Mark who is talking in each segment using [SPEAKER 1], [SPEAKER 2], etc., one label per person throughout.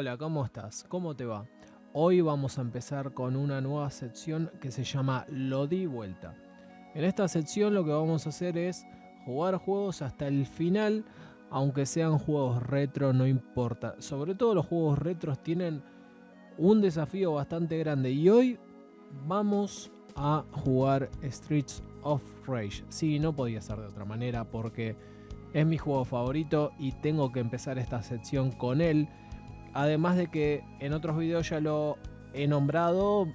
[SPEAKER 1] Hola, ¿cómo estás? ¿Cómo te va? Hoy vamos a empezar con una nueva sección que se llama Lo di vuelta. En esta sección lo que vamos a hacer es jugar juegos hasta el final, aunque sean juegos retro, no importa. Sobre todo los juegos retros tienen un desafío bastante grande y hoy vamos a jugar Streets of Rage. Sí, no podía ser de otra manera porque es mi juego favorito y tengo que empezar esta sección con él. Además de que en otros videos ya lo he nombrado,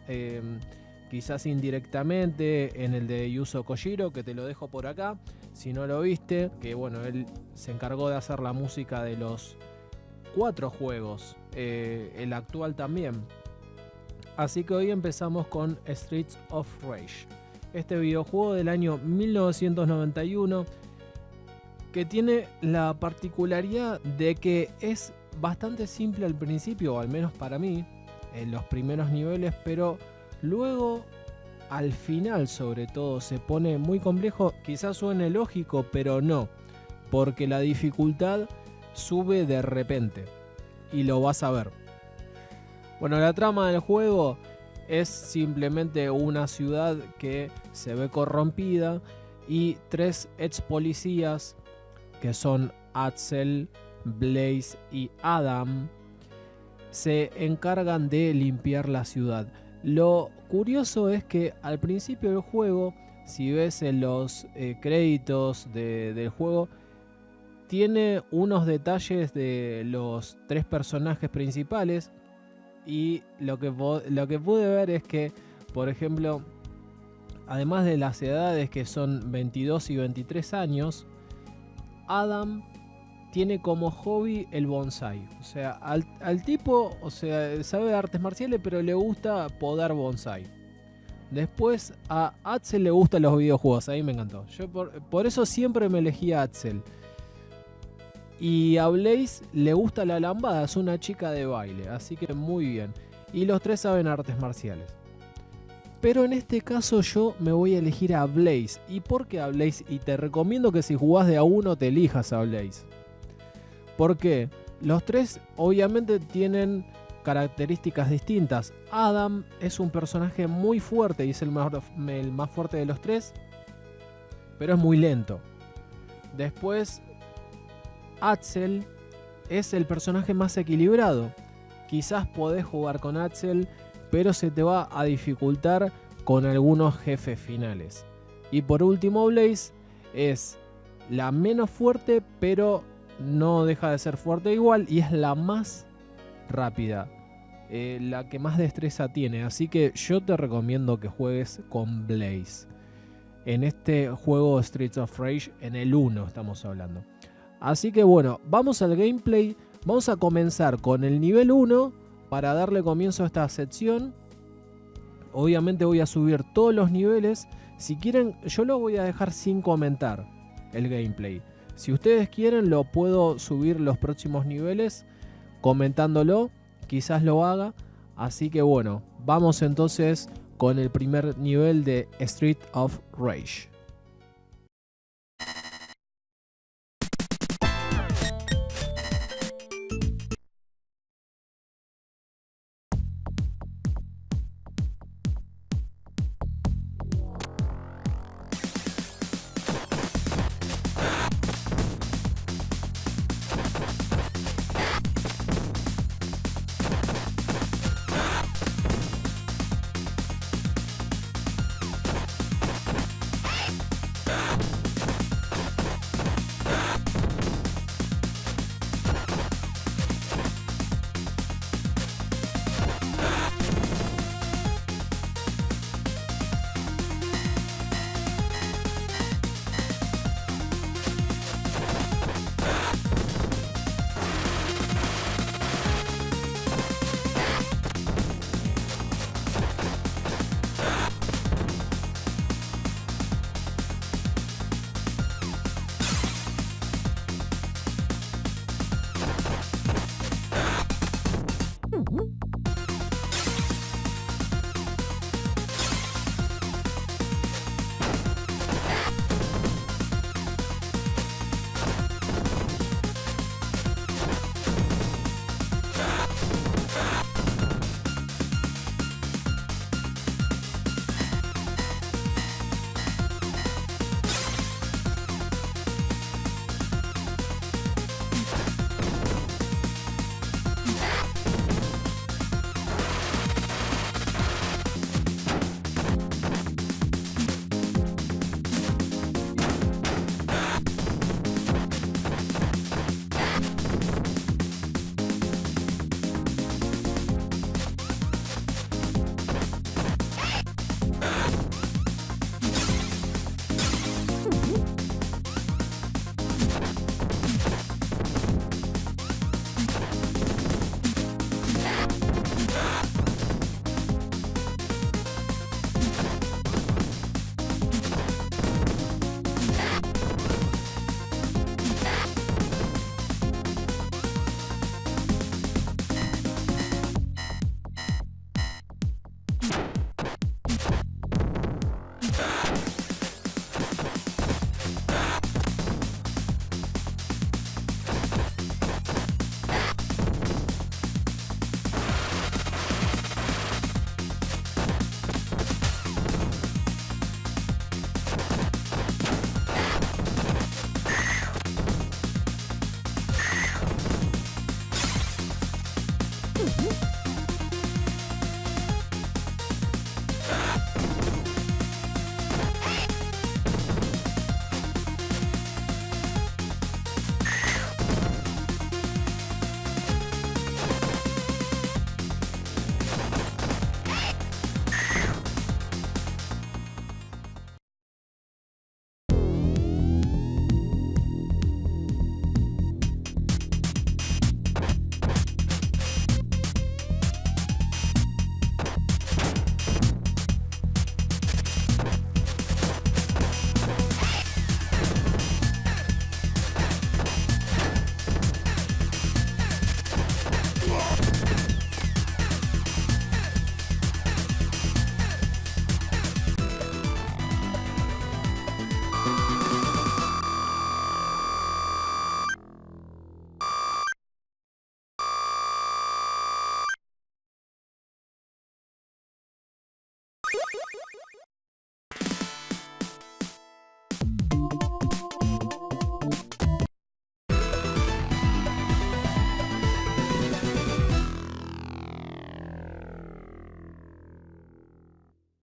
[SPEAKER 1] quizás indirectamente, en el de Yuzo Kojiro, que te lo dejo por acá, si no lo viste, que bueno, él se encargó de hacer la música de los 4 juegos, el actual también. Así que hoy empezamos con Streets of Rage, este videojuego del año 1991, que tiene la particularidad de que es bastante simple al principio, o al menos para mí, en los primeros niveles, pero luego al final sobre todo se pone muy complejo. Quizás suene lógico, pero no, porque la dificultad sube de repente y lo vas a ver. Bueno, la trama del juego es simplemente una ciudad que se ve corrompida y 3 ex policías que son Axel, Blaze y Adam se encargan de limpiar la ciudad. Lo curioso es que al principio del juego, si ves en los créditos del juego, tiene unos detalles de los 3 personajes principales y lo que pude ver es que, por ejemplo, además de las edades que son 22 y 23 años, Adam tiene como hobby el bonsai. O sea, al tipo, o sea, sabe de artes marciales, pero le gusta podar bonsai. Después a Axel le gustan los videojuegos, ahí me encantó. Yo por eso siempre me elegí a Axel. Y a Blaze le gusta la lambada, es una chica de baile, así que muy bien. Y los 3 saben artes marciales. Pero en este caso yo me voy a elegir a Blaze. ¿Y por qué a Blaze? Y te recomiendo que si jugás de a uno te elijas a Blaze. ¿Por qué? Los 3 obviamente tienen características distintas. Adam es un personaje muy fuerte y es el más fuerte de los 3, pero es muy lento. Después, Axel es el personaje más equilibrado. Quizás podés jugar con Axel, pero se te va a dificultar con algunos jefes finales. Y por último, Blaze es la menos fuerte, pero no deja de ser fuerte igual, y es la más rápida, la que más destreza tiene. Así que yo te recomiendo que juegues con Blaze en este juego Streets of Rage, en el 1 estamos hablando. Así que bueno, vamos al gameplay. Vamos a comenzar con el nivel 1 para darle comienzo a esta sección. Obviamente voy a subir todos los niveles. Si quieren, yo lo voy a dejar sin comentar el gameplay. Si ustedes quieren, lo puedo subir los próximos niveles comentándolo. Quizás lo haga. Así que bueno, vamos entonces con el primer nivel de Street of Rage.